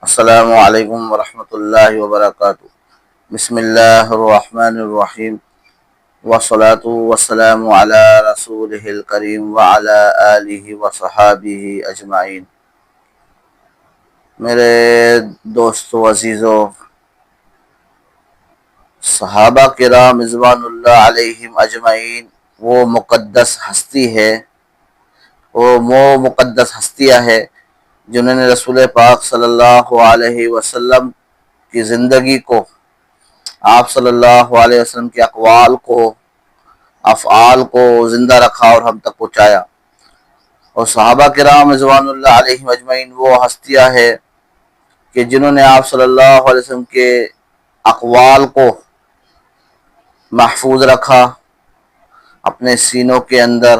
السلام علیکم ورحمۃ اللہ وبرکاتہ۔ بسم اللہ الرحمن الرحیم، والصلاة والسلام علی رسولہ الکریم وعلی آلہ وصحابہ اجمعین۔ میرے دوستو عزیزو، صحابہ کرام رضوان اللہ علیہم اجمعین وہ مقدس ہستی ہے، وہ مقدس ہستیاں ہے جنہوں نے رسول پاک صلی اللہ علیہ وسلم کی زندگی کو، آپ صلی اللہ علیہ وسلم کے اقوال کو، افعال کو زندہ رکھا اور ہم تک پہنچایا۔ اور صحابہ کرام رضوان اللہ علیہم اجمعین وہ ہستیاں ہے کہ جنہوں نے آپ صلی اللہ علیہ وسلم کے اقوال کو محفوظ رکھا اپنے سینوں کے اندر،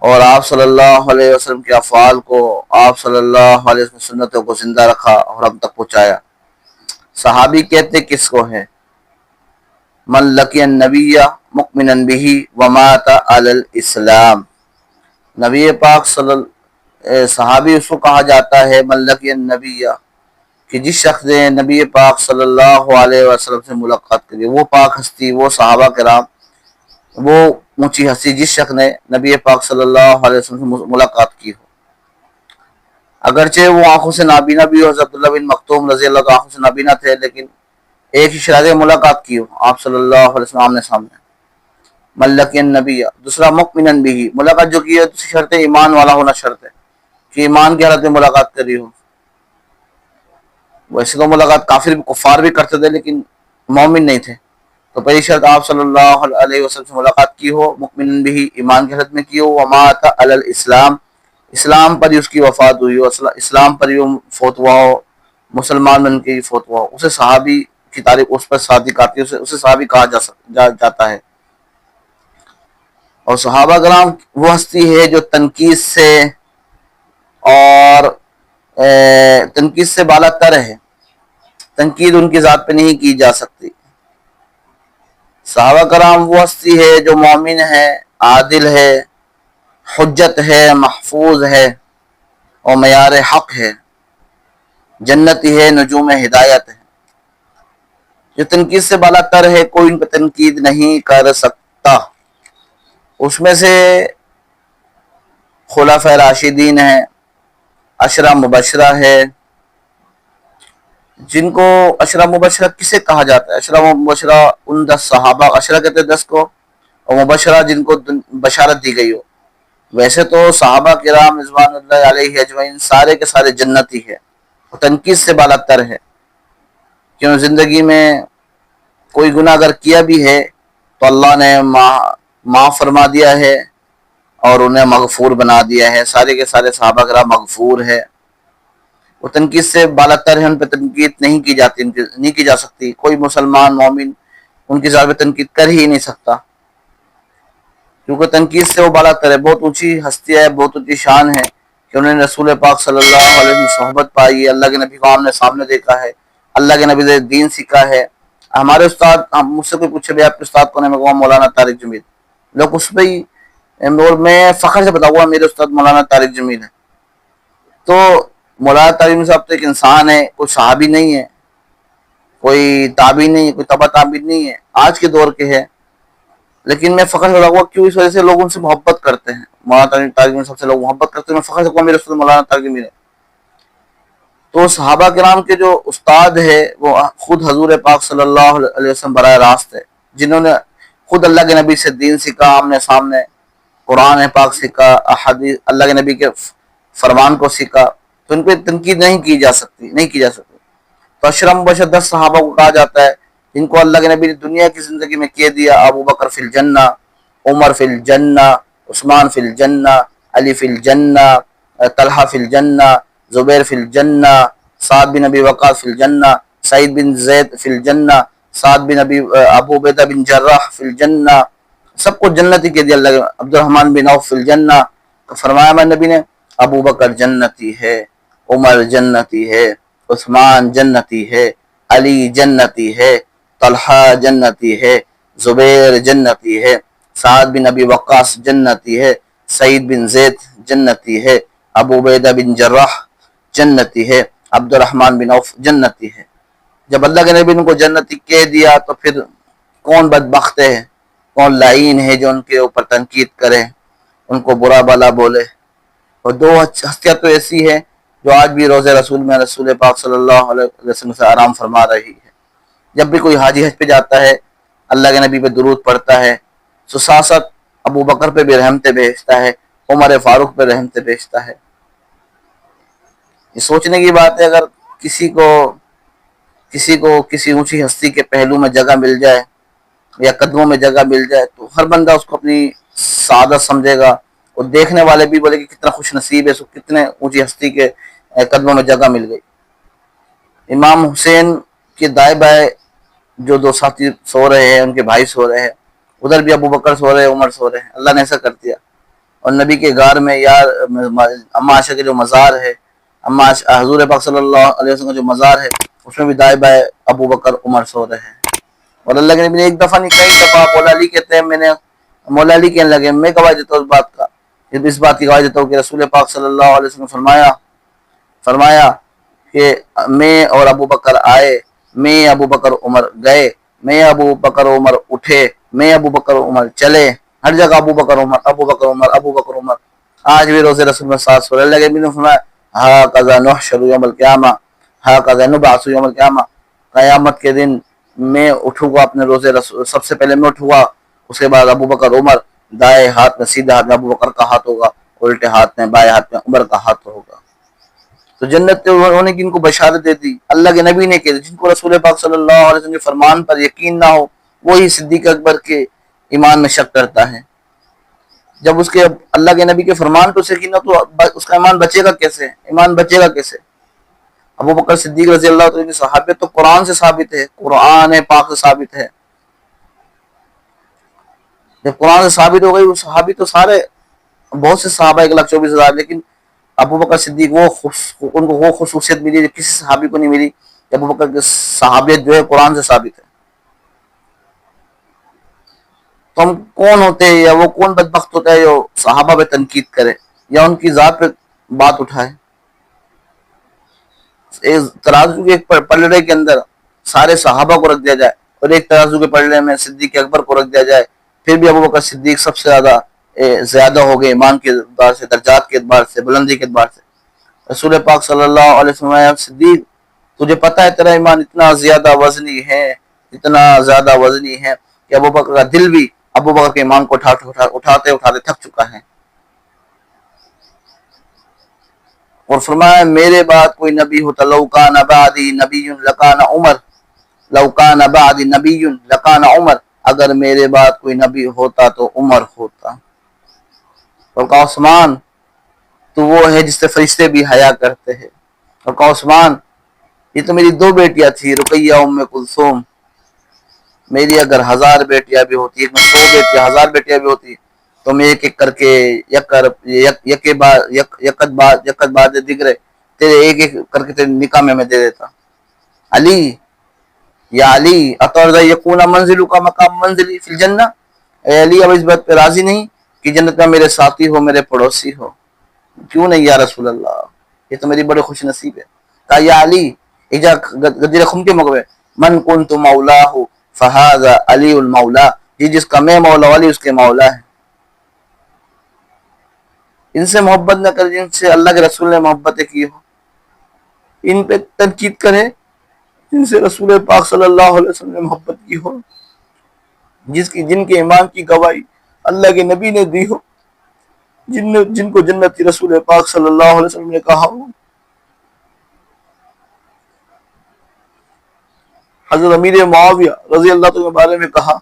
اور آپ صلی اللہ علیہ وسلم کے افعال کو، آپ صلی اللہ علیہ وسلم سنتوں کو زندہ رکھا اور ہم تک پہنچایا۔ صحابی کہتے کس کو ہے؟ من لقی النبی مؤمنا بہ ومات علی الاسلام۔ نبی پاک صحابی اس کو کہا جاتا ہے من لقی النبی، کہ جس شخص نے نبی پاک صلی اللہ علیہ وسلم سے ملاقات کری، وہ پاک ہستی، وہ صحابہ کرام، وہ اونچی ہستی جس شخص نے نبی پاک صلی اللہ علیہ وسلم سے ملاقات کی ہو، اگرچہ وہ آنکھوں سے نابینا بھی ہو۔ حضرت عبداللہ بن مکتوم رضی اللہ عنہ آنکھوں سے نابینا تھے، لیکن ایک ہی شرط ملاقات کی ہو آپ صلی اللہ علیہ وسلم آمنے سامنے۔ من لقی النبی، دوسرا مؤمنا بہ، ملاقات جو کی ہے دوسری شرط ایمان والا ہونا شرط ہے، کہ ایمان کی حالت میں ملاقات کری ہو۔ ویسے تو ملاقات کافر کفار بھی کرتے تھے لیکن مومن نہیں تھے، تو پہلی شرط آپ صلی اللہ علیہ وسلم سے ملاقات کی ہو، مؤمن بھی ایمان کی حالت میں کی ہو، ومات علی الاسلام، اسلام پر ہی اس کی وفات ہوئی ہو، اسلام پر ہی وہ فوت ہوا ہو، مسلمان بن کے ہی فوت ہوا ہو، اسے صحابی کی تعریف اس پر صادق آتی ہے، اسے صحابی کہا جاتا ہے۔ اور صحابہ کرام وہ ہستی ہے جو تنقید سے بالا تر ہے، تنقید ان کی ذات پہ نہیں کی جا سکتی۔ صحابہ کرام وہ ہستی ہے جو مومن ہے، عادل ہے، حجت ہے، محفوظ ہے اور معیار حق ہے، جنتی ہے، نجوم ہدایت ہے، جو تنقید سے بالا تر ہے، کوئی ان پہ تنقید نہیں کر سکتا۔ اس میں سے خلفائے راشدین ہیں، عشرہ مبشرہ ہے، جن کو عشرہ مبشرہ کسے کہا جاتا ہے؟ عشرہ مبشرہ ان 10 صحابہ، عشرہ کہتے ہیں 10 کو، اور مبشرہ جن کو بشارت دی گئی ہو۔ ویسے تو صحابہ کرام رضوان اللہ علیہ اجمعین سارے کے سارے جنتی ہے، اور تنقید سے بالا تر ہے، کیوں زندگی میں کوئی گناہ اگر کیا بھی ہے تو اللہ نے معاف فرما دیا ہے اور انہیں مغفور بنا دیا ہے۔ سارے کے سارے صحابہ کرام مغفور ہے، وہ تنقید سے بالا تر ہے، ان پہ تنقید نہیں کی جا سکتی۔ کوئی مسلمان مومن ان کی ذات پہ تنقید کر ہی نہیں سکتا، کیونکہ تنقید سے وہ بالا تر ہے، بہت اونچی ہستی ہے، بہت اونچی شان ہے کہ انہوں نے رسول پاک صلی اللہ علیہ وسلم صحبت پائی ہے، اللہ کے نبی کو آمنے سامنے دیکھا ہے، اللہ کے نبی سے دین سیکھا ہے۔ ہمارے استاد، مجھ سے کوئی پوچھے بھی آپ کے استاد کون ہے، میں کہوں مولانا طارق جمیل، لوگ اس پہ ہی میں فخر سے بتاؤں گا میرے استاد مولانا طارق جمیل ہے۔ تو مولانا طارق جمیل صاحب تو ایک انسان ہے، کوئی صحابی نہیں ہے، کوئی تابعی نہیں ہے، کوئی تبع تابعی نہیں ہے، آج کے دور کے ہے، لیکن میں فخر سے بتاؤں گا کیوں، اس وجہ سے لوگ ان سے محبت کرتے ہیں، مولانا طارق جمیل صاحب سے لوگ محبت کرتے ہیں، میں فخر سے کہوں میرے استاد مولانا طارق جمیل ہے۔ تو صحابہ کرام کے جو استاد ہے وہ خود حضور پاک صلی اللہ علیہ وسلم براہ راست ہے، جنہوں نے خود اللہ کے نبی سے دین سیکھا، آمنے سامنے قرآن پاک سیکھا، احادیث اللہ کے نبی کے فرمان کو سیکھا، تو ان پہ تنقید نہیں کی جا سکتی۔ تو عشرہ مبشرہ 10 صحابہ کو کہا جاتا ہے جن کو اللہ کے نبی نے دنیا کی زندگی میں کہہ دیا، ابو بکر فی الجنہ، عمر فی الجنہ، عثمان فی الجنہ، علی فی الجنہ، طلحہ فی الجنہ، زبیر فی الجنہ، سعد بن ابی وقاص فی الجنہ، سعید بن زید فی الجنہ، سعد بن ابو عبیدہ بن جراح فی الجنہ، سب کو جنتی کہہ دیا اللہ کے۔ عبد الرحمن بن عوف فی الجنہ، فرمایا میں نبی نے ابو بکر جنتی ہے، عمر جنتی ہے، عثمان جنتی ہے، علی جنتی ہے، طلحہ جنتی ہے، زبیر جنتی ہے، سعد بن ابی وقاص جنتی ہے، سعید بن زید جنتی ہے، ابو عبیدہ بن جراح جنتی ہے، عبد الرحمن بن عوف جنتی ہے. جب اللہ کے نبی نے ان کو جنتی کہہ دیا تو پھر کون بدبخت ہے, کون لعین ہے جو ان کے اوپر تنقید کرے, ان کو برا بلا بولے. اور دو ہستیاں تو ایسی ہیں جو آج بھی روضہ رسول میں رسول پاک صلی اللہ علیہ وسلم سے آرام فرما رہی ہے. جب بھی کوئی حاجی حج پہ جاتا ہے, اللہ کے نبی پہ درود پڑھتا ہے, تو ساتھ ساتھ ابو بکر پہ بھی رحمتیں بھیجتا ہے, عمر فاروق پہ رحمتیں بھیجتا ہے. یہ سوچنے کی بات ہے, اگر کسی کو کسی اونچی ہستی کے پہلو میں جگہ مل جائے یا قدموں میں جگہ مل جائے تو ہر بندہ اس کو اپنی سعادت سمجھے گا, اور دیکھنے والے بھی بولے کہ کتنا خوش نصیب ہے, اس کو کتنے اونچی ہستی کے قدموں میں جگہ مل گئی. امام حسین کے دائیں بائیں جو دو ساتھی سو رہے ہیں, ان کے بھائی سو رہے ہیں, ادھر بھی ابو بکر سو رہے ہیں, عمر سو رہے ہیں. اللہ نے ایسا کر دیا. اور نبی کے غار میں یار اما عائشہ کے جو مزار ہے, حضور پاک صلی اللہ علیہ وسلم کا جو مزار ہے, اس میں بھی دائیں بائیں ابو بکر عمر سو رہے ہیں. اور اللہ کے نبی نے ایک دفعہ نہیں کئی دفعہ, مولا علی کہتے ہیں, مولا علی کہنے لگے میں گواہی دیتا ہوں اس بات کی گواہی دیتا ہوں کہ رسول پاک صلی اللہ علیہ وسلم فرمایا کہ میں اور ابو بکر آئے, میں ابو بکر عمر گئے, میں ابو بکر عمر اٹھے, میں ابو بکر عمر چلے, ہر جگہ ابو بکر عمر ابو بکر عمر ابو بکر عمر. آج بھی روزے رسول میں ساتھ سو رہے. اللہ کے نبی نے فرمایا ہاکذا نحشر یوم القیامہ, ہاکذا نبعث یوم القیامہ, قیامت کے دن میں اٹھوں گا اپنے روزے رسول, سب سے پہلے میں اٹھوں گا, اس کے بعد ابو بکر عمر, دائیں ہاتھ میں سیدھے ہاتھ میں ابو بکر کا ہاتھ ہوگا, الٹے ہاتھ میں بائیں ہاتھ میں عمر کا ہاتھ ہوگا. تو جنت انہوں نے ان کو بشارت دے دی, اللہ کے نبی نے کہہ دی. جن کو رسول پاک صلی اللہ علیہ وسلم کے فرمان پر یقین نہ ہو, وہی صدیق اکبر کے ایمان میں شک کرتا ہے. جب اس کے اللہ کے نبی کے فرمان پر یقین نہ ہو تو اس کا ایمان بچے گا کیسے, ایمان بچے گا کیسے؟ ابو بکر صدیق رضی اللہ عنہ کی صحابیت تو قرآن سے ثابت ہے, قرآن پاک سے ثابت ہے. جب قرآن سے ثابت ہو گئی, وہ صحابی تو سارے بہت سے صحابہ 1,24,000, لیکن ابو بکر صدیق ان کو وہ خصوصیت ملی جو کسی صحابی کو نہیں ملی. ابو بکر کی صحابیت جو ہے قرآن سے ثابت ہے. تو ہم کون ہوتے ہیں, یا وہ کون بدبخت ہوتا ہے جو صحابہ پہ تنقید کرے یا ان کی ذات پہ بات اٹھائے؟ ترازو کے پلڑے کے اندر سارے صحابہ کو رکھ دیا جائے, اور ایک ترازو کے پلڑے میں صدیق اکبر کو رکھ دیا جائے, پھر بھی ابو بکر صدیق سب سے زیادہ ہو گئے ایمان کے اعتبار سے, درجات کے اعتبار سے, بلندی کے اعتبار سے. رسول پاک صلی اللہ علیہ وسلم, صدیق تجھے پتا ہے تیرا ایمان اتنا زیادہ وزنی ہے کہ ابو بکر کا دل بھی ابو بکر کے ایمان کو اٹھاتے تھک چکا ہے. اور فرمایا میرے بعد کوئی نبی ہوتا, لو کان بعدی نبی لکان عمر, لو کان بعدی نبی لکان عمر, اگر میرے بعد کوئی نبی ہوتا تو عمر ہوتا. اور کہا عثمان تو وہ ہے جس سے فرشتے بھی حیا کرتے ہیں. اور کہا عثمان یہ تو میری 2 بیٹیاں تھی, رقیہ ام کلثوم, میری اگر 1000 بیٹیاں بھی ہوتی, ایک میں 100 بیٹیاں 1000 بیٹیاں بھی ہوتی, تو میں ایک ایک کر کے یکت بعد دیگرے تیرے ایک ایک کر کے تیرے نکاح میں دے دیتا. علی یا علی اترضى يكون منزلك مقام منزلی فی الجنہ, اے علی اب اس بات پہ راضی نہیں کہ جنت میں میرے ساتھی ہو, میرے پڑوسی ہو؟ کیوں نہیں یا رسول اللہ, یہ تو میری بڑی خوش نصیب ہے. کہا یا علی اجا غدیر خم کے مغوے, من کنت مولاہ فہذا علی المولا, یہ جس کا میں مولا علی اس کے مولا ہے. ان سے محبت نہ کر جن سے اللہ کے رسول نے محبتیں کی ہو, ان پہ تنقید کرے جن سے رسول پاک صلی اللہ علیہ وسلم نے محبت کی ہو, جن کے ایمان کی گواہی اللہ کے نبی نے دی ہو, جن کو جنتی رسول پاک صلی اللہ علیہ وسلم نے کہا ہو. حضرت امیر معاویہ رضی اللہ عنہ کے بارے میں کہا,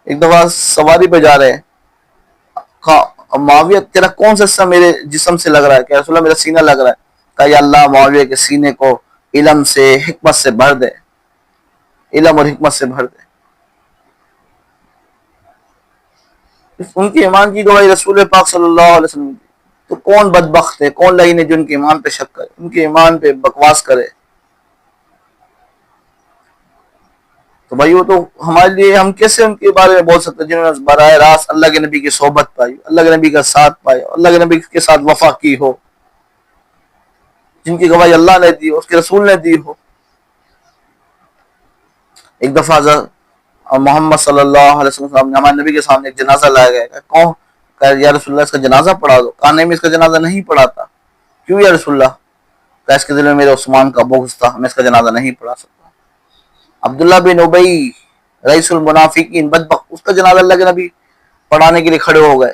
ایک دفعہ سواری پہ جا رہے ہیں, کہا معاویہ تیرا کون سا حصہ میرے جسم سے لگ رہا ہے؟ کہ رسول اللہ میرا سینہ لگ رہا ہے. کہا یا اللہ معاویہ کے سینے کو علم سے حکمت سے بھر دے, علم اور حکمت سے بھر دے. ان کے ایمان کی گواہی رسول پاک صلی اللہ علیہ وسلم کی. تو کون بدبخت ہے, کون لعین ہے جو ان کے ایمان پہ شک کرے, ان کے ایمان پہ بکواس کرے؟ تو بھائی وہ تو ہمارے لیے, ہم کیسے ان کے بارے میں بول سکتے ہیں جنہوں نے براہ راست اللہ کے نبی کی صحبت پائی, اللہ کے نبی کا ساتھ پایا, اللہ کے نبی کے ساتھ وفا کی ہو. جن کی گواہی اللہ نے دی ہو، اس کے رسول نے دی ہو. ایک دفعہ محمد صلی اللہ علیہ وسلم ہمارے نبی کے سامنے ایک جنازہ لایا گیا. کون؟ کہ یا رسول اللہ اس کا جنازہ پڑھا دو. کہا نہیں، میں اس کا جنازہ نہیں پڑھاتا. کیوں یا رسول اللہ؟ کہ اس کے دل میں میرے عثمان کا بغض تھا، میں اس کا جنازہ نہیں پڑھا سکتا. عبداللہ بن ابی رئیس المنافقین بدبخت، اس کا جنازہ اللہ کے نبی پڑھانے کے لیے کھڑے ہو گئے،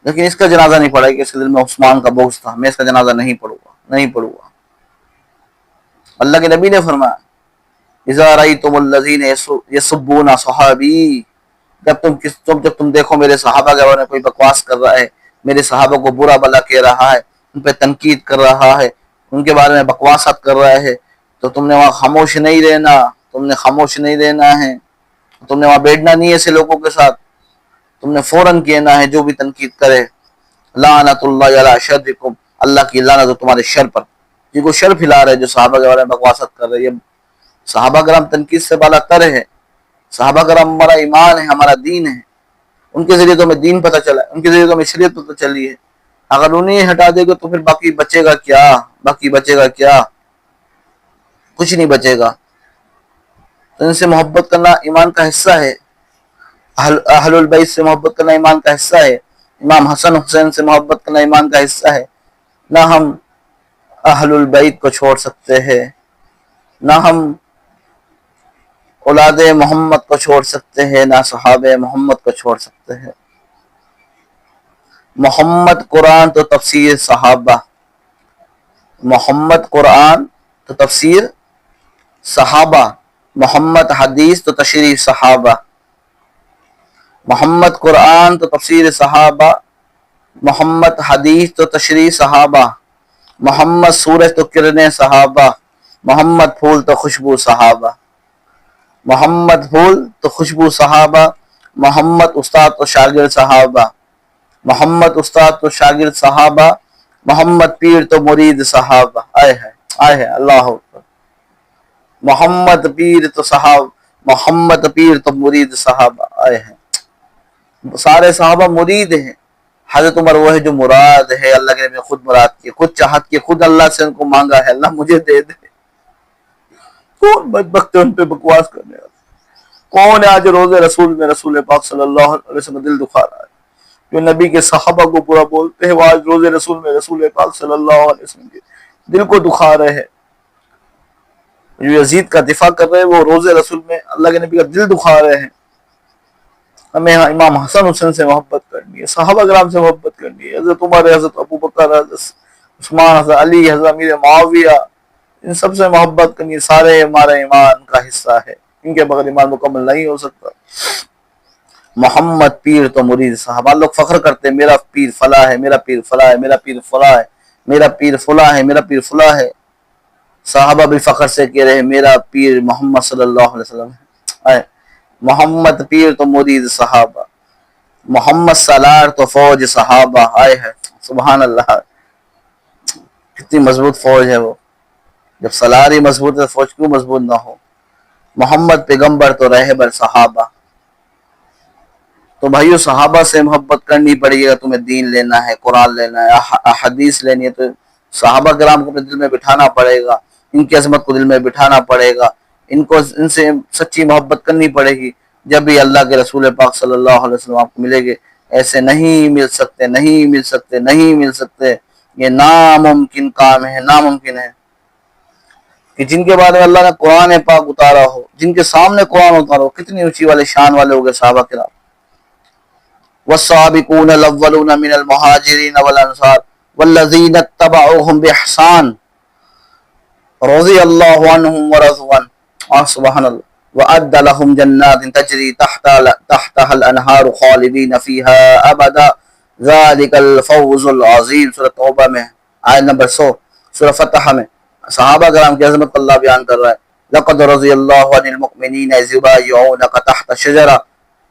لیکن اس کا جنازہ نہیں پڑھا کہ اس کے دل میں عثمان کا بغض تھا، میں اس کا جنازہ نہیں پڑھوں گا. اللہ کے نبی نے فرمایا اذا رأیتم الذین یسبون صحابی، جب تم دیکھو میرے صحابہ کے بارے میں کوئی بکواس کر رہا ہے، میرے صحابہ کو برا بلا کہہ رہا ہے، ان پہ تنقید کر رہا ہے، ان کے بارے میں بکواسات کر رہا ہے، تو تم نے وہاں خاموش نہیں رہنا ہے. تم نے وہاں بیٹھنا نہیں ہے ایسے لوگوں کے ساتھ، تم نے فوراً کہنا ہے جو بھی تنقید کرے لعنت اللہ علی شرکم، اللہ کی لعنت ہو تمہارے شر پر. جن کو شر پھیلا رہے، جو صحابہ کے بارے میں بکواسات کر رہے. صحابہ کرام تنقید سے بالا تر ہے. صحابہ کرام ہمارا ایمان ہے، ہمارا دین ہے. ان کے ذریعے تو ہمیں دین پتہ چلا، ان کے ذریعے تو ہمیں شریعت پتہ چلی ہے. اگر انہیں ہٹا دے گا تو پھر باقی بچے گا کیا؟ کچھ نہیں بچے گا. تو ان سے محبت کرنا ایمان کا حصہ ہے. اہل البیت سے محبت کرنا ایمان کا حصہ ہے. امام حسن حسین سے محبت کرنا ایمان کا حصہ ہے. نہ ہم اہل البیت کو چھوڑ سکتے ہیں، نہ ہم اولاد محمد کو چھوڑ سکتے ہیں، نہ صحابہ محمد کو چھوڑ سکتے ہیں. محمد قرآن تو تفسیر صحابہ، محمد قرآن تو تفسیر صحابہ، محمد حدیث تو تشریح صحابہ. محمد قرآن تو تفسیر صحابہ، محمد حدیث تو تشریح صحابہ، محمد سورج تو کرنے صحابہ، محمد پھول تو خوشبو صحابہ. محمد پھول تو خوشبو صحابہ، محمد استاد تو شاگرد صحابہ، محمد استاد تو شاگرد صحابہ، محمد پیر تو مرید صحابہ. آئے ہے اللہ اکبر. محمد پیر تو مرید صحابہ. آئے ہیں سارے صحابہ مرید ہیں. حضرت عمر وہ ہے جو مراد ہے، اللہ کے نبی خود مراد کی، خود چاہت کی، خود اللہ سے ان کو مانگا ہے اللہ مجھے دے دے. کون بدبخت ان پہ بکواس کرنے والا؟ کون ہے آج روزے رسول میں رسول پاک صلی اللہ علیہ وسلم دل دکھا رہا ہے؟ جو نبی کے صحابہ کو برا بولتے ہیں وہ آج روزے رسول میں رسول پاک صلی اللہ علیہ وسلم کے دل کو دکھا رہے ہیں. جو یزید کا دفاع کر رہے ہیں وہ روزے رسول میں اللہ کے نبی کا دل دکھا رہے ہیں. ہمیں امام حسن حسین سے محبت کرنی ہے، صحابہ کرام سے محبت کرنی ہے، حضرت عمر، حضرت ابو بکر، حضرت عثمان، حضرت علی، حضرت امیر معاویہ، ان سب سے محبت کرنی ہے. سارے ہمارے ایمان کا حصہ ہے، ان کے بغیر ایمان مکمل نہیں ہو سکتا. محمد پیر تو مرید صحابہ. لوگ فخر کرتے ہیں میرا پیر فلاں ہے، میرا پیر فلاں ہے، میرا پیر فلاں ہے، میرا پیر فلاں ہے، میرا پیر فلاں ہے. صحابہ بھی فخر سے کہہ رہے ہیں میرا پیر محمد صلی اللہ علیہ وسلم ہے. محمد پیر تو مرید صحابہ، محمد سالار تو فوج صحابہ. آئے ہے سبحان اللہ، کتنی مضبوط فوج ہے وہ. جب سالار ہی مضبوط ہے فوج کیوں مضبوط نہ ہو. محمد پیغمبر تو رہبر صحابہ. تو بھائیو صحابہ سے محبت کرنی پڑے گا. تمہیں دین لینا ہے، قرآن لینا ہے، حدیث لینی ہے، تو صحابہ کرام کو اپنے دل میں بٹھانا پڑے گا، ان کی عظمت کو دل میں بٹھانا پڑے گا، ان سے سچی محبت کرنی پڑے گی. جب بھی اللہ کے رسول پاک صلی اللہ علیہ وسلم آپ کو ملے گے. ایسے نہیں مل سکتے. یہ ناممکن کام ہے، ناممکن ہے کہ جن کے بارے میں اللہ نے قرآن پاک اتارا ہو، جن کے سامنے قرآن اتارا ہو. کتنی اونچی والے شان والے ہو گئے صحابہ کرام. والسابقون الاولون من المہاجرین والانصار والذین اتبعوهم باحسان رضی اللہ عنہم ورضوا عنہ. سبحان اللہ. وأعد لهم جنات تجري تحتها الأنهار خالدين فيها أبدا ذلك الفوز العظیم. سورۃ توبہ میں آیت نمبر 100. سورۃ فتح میں صحابہ کرام کی عظمت اللہ بیان کر رہا ہے. لقد رضی اللہ عن المؤمنین اذ یبایعونک تحت الشجرہ.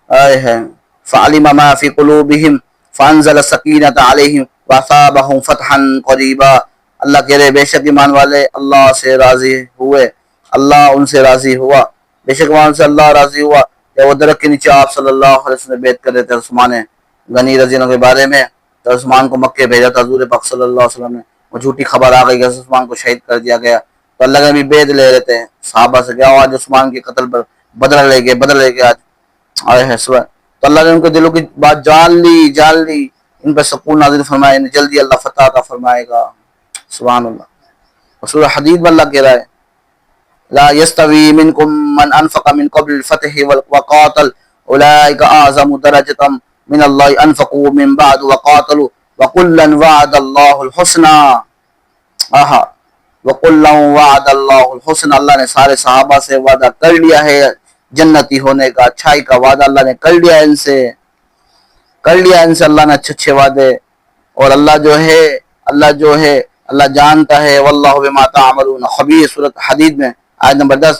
آئے ہیں فعلم ما في قلوبهم فانزل السکینۃ علیہم واثابهم فتحا قریبا. اللہ کہہ رہے بے شک ایمان والے اللہ سے راضی ہوئے، اللہ ان سے راضی ہوا. بے شک ایمان سے اللہ راضی ہوا. یا وہ درخت کے نیچے آپ صلی اللہ علیہ وسلم بیعت کر رہے تھے عثمان غنی رضی اللہ کے بارے میں. تو عثمان کو مکے بھیجا تھا حضور پاک صلی اللہ علیہ وسلم نے، وہ جھوٹی خبر آ گئی کہ عثمان کو شہید کر دیا گیا، تو اللہ کے نبی بیعت لے رہے تھے صحابہ سے، کیا آج عثمان کے قتل پر بدلہ لے گے آج آئے ہیں سبحان۔ تو اللہ نے ان کے دلوں کی بات جان لی، ان پہ سکون نازل فرمائے، جلدی اللہ فتح عطا فرمائے گا، سبحان اللہ۔ سورہ حدید میں اللہ کہہ رہا ہے لا يستوي منكم من انفق من قبل الفتح وقاتل اولئك اعظم درجة من الله انفقوا من بعد وقاتلوا وكلا وعد الله الحسنى وكلا وعد الله الحسنى، اللہ نے سارے صحابہ سے وعدہ کر لیا ہے جنتی ہونے کا، اچھائی کا وعدہ اللہ نے کر لیا ان سے اللہ نے اچھے وعدے، اور اللہ جانتا ہے واللہ بما تعملون خبیر، سورۃ حدید میں آیت نمبر 10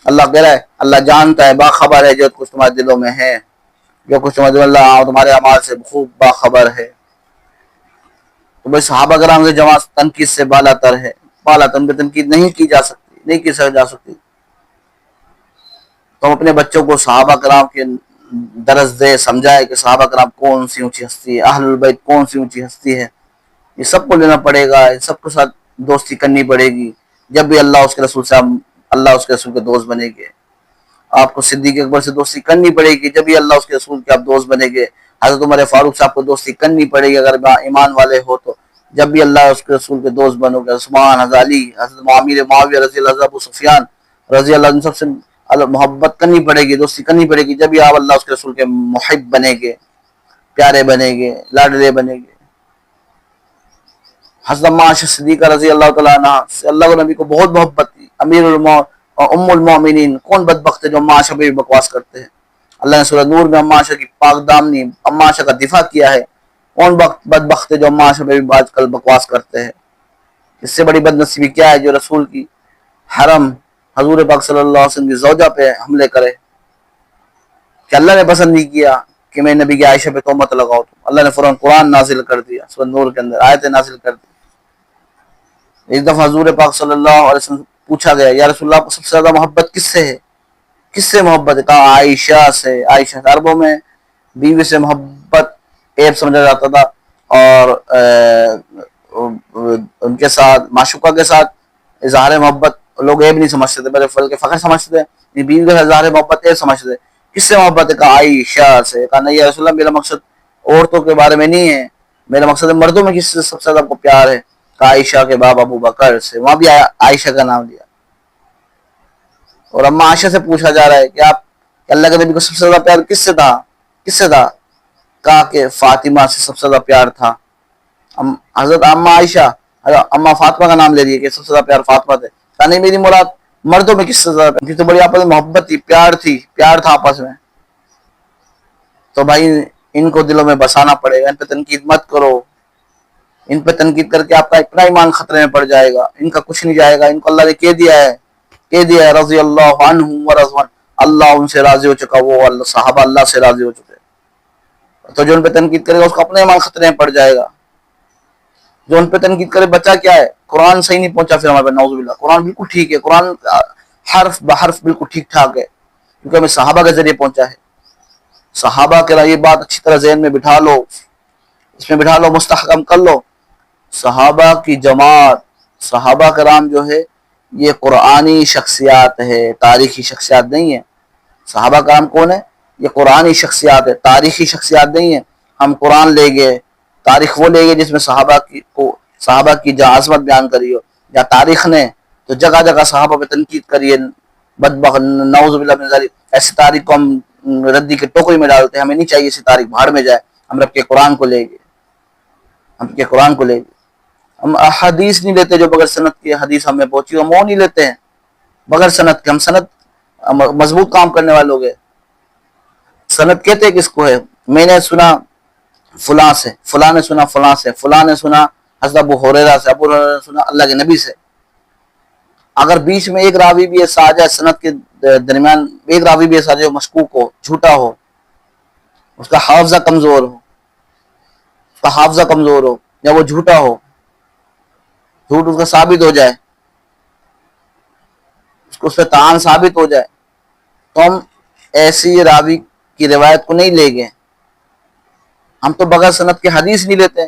اللہ کہہ رہا ہے اللہ جانتا ہے، باخبر ہے جو کچھ تمہارے دلوں میں ہے، جو کچھ اللہ تمہارے اعمال سے خوب باخبر ہے۔ تو بھائی صحابہ کرام کی جماعت تنقید سے بالا تر ہے، ان پہ تنقید نہیں کی جا سکتی۔ تو ہم اپنے بچوں کو صحابہ کرام کے درس دے، سمجھائے کہ صحابہ کرام کون سی اونچی ہستی ہے، اہل البیت کون سی اونچی ہستی ہے، یہ سب کو لینا پڑے گا، یہ سب کے ساتھ دوستی کرنی پڑے گی، جب بھی اللہ اس کے رسول کے دوست بنے گے۔ آپ کو صدیق اکبر سے دوستی کرنی پڑے گی، جب بھی اللہ اس کے رسول کے آپ دوست بنے گے۔ حضرت عمر فاروق صاحب کو دوستی کرنی پڑے گی اگر ایمان والے ہو تو، جب بھی اللہ اس کے رسول کے دوست بنو گے۔ عثمان، حضرت علی، حضرت معاویہ رضی اللہ عنہ، ابو سفیان رضی اللہ عنہ، سب سے محبت کرنی پڑے گی، دوستی کرنی پڑے گی، جب بھی آپ اللہ اس کے رسول کے محب بنے گے، پیارے بنے گے، لاڈلے بنے گے۔ حضرت اماں عائشہ صدیقہ رضی اللہ تعالیٰ عنہ سے اللہ کے نبی کو بہت محبت تھی، ام المومنین، کون بدبخت ہے جو اماں عائشہ پہ بھی بکواس کرتے ہیں۔ اللہ نے سورہ نور میں اماں عائشہ کی پاک دامنی اماں عائشہ کا دفاع کیا ہے، کون بدبخت ہے جو اماں عائشہ پہ بھی آج کل بکواس کرتے ہیں۔ اس سے بڑی بدنصیبی کیا ہے جو رسول کی حرم حضور پاک صلی اللہ علیہ وسلم کی زوجہ پہ حملے کرے، کہ اللہ نے پسند نہیں کیا کہ میں نبی کی عائشہ پہ تہمت لگاؤ، اللہ نے فوراً قرآن نازل کر دیا، سورہ نور کے اندر آیتیں نازل کر دی۔ ایک دفعہ حضور پاک صلی اللہ علیہ وسلم پوچھا گیا یا رسول اللہ کو سب سے زیادہ محبت کس سے ہے، کس سے محبت ہے؟ کہا عائشہ سے۔ عائشہ عربوں میں بیوی سے محبت عیب سمجھا جاتا تھا، اور ان کے ساتھ معشوقہ کے ساتھ اظہار محبت لوگ عیب نہیں سمجھتے تھے، بلکہ فخر سمجھتے تھے، بیوی کے ساتھ اظہار محبت عیب سمجھتے تھے۔ کس سے محبت ہے؟ کہا عائشہ سے۔ کہا نہیں یا رسول اللہ میرا مقصد عورتوں کے بارے میں نہیں ہے، میرا مقصد مردوں میں کس سے سب سے زیادہ آپ کو پیار ہے؟ کہا عائشہ کے باب ابو بکر سے، وہاں بھی عائشہ کا نام لیا۔ اور اماں عائشہ سے پوچھا جا رہا ہے کہ آپ اللہ کے نبی کو سب سے زیادہ پیار کس سے تھا؟ کہا کہ فاطمہ سے سب سے زیادہ پیار تھا۔ حضرت اماں عائشہ اماں فاطمہ کا نام لے رہی ہے کہ سب سے زیادہ پیار فاطمہ تھے۔ کہا نہیں میری مراد مردوں میں کس سے زیادہ پیار، تو بڑی آپس میں محبت تھی، پیار تھا آپس میں۔ تو بھائی ان کو دلوں میں بسانا پڑے گا، ان پہ تنقید مت کرو، ان پہ تنقید کر کے آپ کا اتنا ایمان خطرے میں پڑ جائے گا، ان کا کچھ نہیں جائے گا۔ ان کو اللہ نے کہہ دیا ہے رضی اللہ عنہم ورضوان، اللہ ان سے راضی ہو چکا، وہ صحابہ اللہ سے راضی ہو چکے۔ تو جو ان پہ تنقید کرے گا اس کا اپنا ایمان خطرے میں پڑ جائے گا۔ جو ان پہ تنقید کرے بچہ کیا ہے؟ قرآن صحیح نہیں پہنچا پھر ہمارے پہ، نعوذ باللہ۔ قرآن بالکل ٹھیک ہے، قرآن حرف بحرف بالکل ٹھیک ٹھاک ہے، کیونکہ ہمیں صحابہ کے ذریعے پہنچا ہے۔ صحابہ کے یہ بات اچھی طرح ذہن میں بٹھا لو، اس میں بٹھا لو، مستحکم کر لو۔ صحابہ کی جماعت، صحابہ کرام جو ہے یہ قرآنی شخصیات ہے، تاریخی شخصیات نہیں ہے۔ صحابہ کرام کون ہے؟ یہ قرآنی شخصیات ہے، تاریخی شخصیات نہیں ہے۔ ہم قرآن لے گئے، تاریخ وہ لے گئے جس میں صحابہ کی جہاں عظمت بیان کری ہو، یا تاریخ نے تو جگہ جگہ صحابہ پہ تنقید کری ہے، نعوذ باللہ من ذالک۔ ایسی تاریخ کو ہم ردی کے ٹوکری میں ڈالتے ہیں، ہمیں نہیں چاہیے ایسی تاریخ بھاڑ میں جائے، ہم رب کے قرآن کو لے گئے، ہم حدیث نہیں لیتے جو بغیر سند کی حدیث ہمیں پہنچی، ہم وہ نہیں لیتے ہیں بغیر سند کے۔ ہم سند مضبوط کام کرنے والے لوگ ہیں۔ سند کہتے کس کو ہے؟ میں نے سنا فلاں سے، فلاں نے سنا فلاں سے، فلاں نے سنا حضرت ابو ہریرہ سے، ابو ہریرہ نے سنا اللہ کے نبی سے۔ اگر بیچ میں ایک راوی بھی ایسا آ جائے، سند کے درمیان ایک راوی بھی ایسا آ جائے مشکوک ہو، جھوٹا ہو، اس کا حافظہ کمزور ہو، یا وہ جھوٹا ہو، جھوٹ اس کا ثابت ہو جائے، اس پہ تعان ثابت ہو جائے، تو ہم ایسی راوی کی روایت کو نہیں لے گئے۔ ہم تو بغیر سند کے حدیث نہیں لیتے،